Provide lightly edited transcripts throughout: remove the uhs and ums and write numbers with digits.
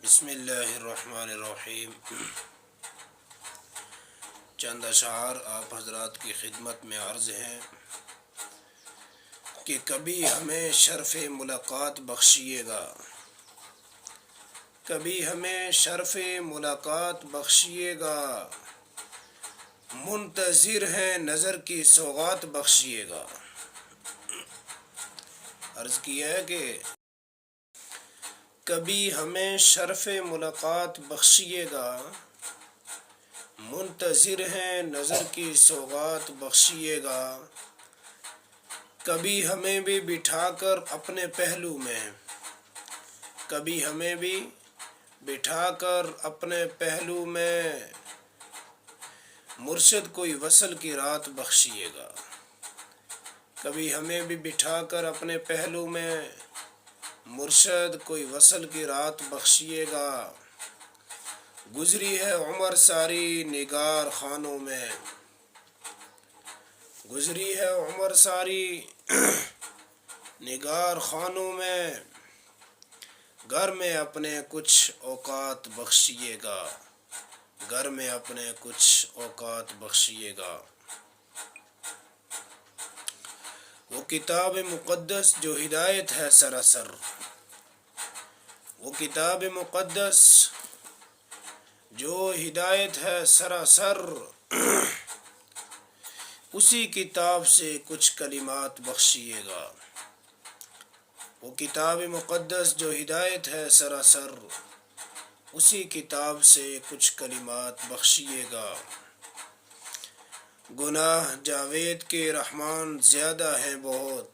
بسم اللہ الرحمن الرحیم۔ چند اشعار آپ حضرات کی خدمت میں عرض ہیں کہ کبھی ہمیں شرف ملاقات بخشیے گا، کبھی ہمیں شرف ملاقات بخشیے گا، منتظر ہیں نظر کی سوغات بخشیے گا۔ عرض کیا ہے کہ کبھی ہمیں شرف ملاقات بخشیے گا، منتظر ہیں نظر کی سوغات بخشیے گا، کبھی ہمیں بھی بٹھا کر اپنے پہلو میں، کبھی ہمیں بھی بٹھا کر اپنے پہلو میں، مرشد کوئی وصل کی رات بخشیے گا۔ کبھی ہمیں بھی بٹھا کر اپنے پہلو میں، مرشد کوئی وصل کی رات بخشیے گا۔ گزری ہے عمر ساری نگار خانوں میں، گزری ہے عمر ساری نگار خانوں میں، گھر میں اپنے کچھ اوقات بخشیے گا، گھر میں اپنے کچھ اوقات بخشیے گا۔ وہ کتاب مقدس جو ہدایت ہے سراسر، وہ کتاب مقدس جو ہدایت ہے سراسر، اسی کتاب سے کچھ کلمات بخشیے گا۔ وہ کتاب مقدس جو ہدایت ہے سراسر، اسی کتاب سے کچھ کلمات بخشیے گا۔ گناہ جاوید کے رحمان زیادہ ہیں بہت،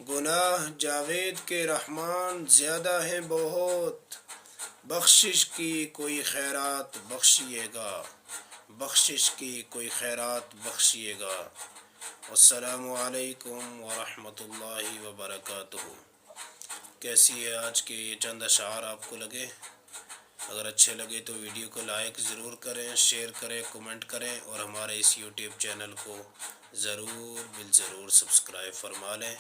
گناہ جاوید کے رحمان زیادہ ہیں بہت، بخشش کی کوئی خیرات بخشیے گا، بخشش کی کوئی خیرات بخشیے گا۔ السلام علیکم ورحمۃ اللہ وبرکاتہ۔ کیسی ہے آج کے یہ چند اشعار آپ کو لگے؟ اگر اچھے لگے تو ویڈیو کو لائک ضرور کریں، شیئر کریں، کمنٹ کریں، اور ہمارے اس یوٹیوب چینل کو ضرور سبسکرائب فرما لیں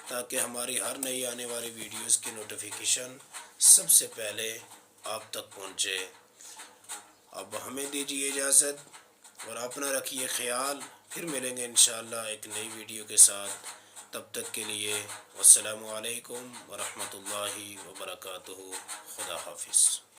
تاکہ ہماری ہر نئی آنے والی ویڈیوز کی نوٹیفیکیشن سب سے پہلے آپ تک پہنچے۔ اب ہمیں دیجیے اجازت اور اپنا رکھیے خیال، پھر ملیں گے انشاءاللہ ایک نئی ویڈیو کے ساتھ۔ تب تک کے لیے السلام علیکم ورحمۃ اللہ وبرکاتہ۔ خدا حافظ۔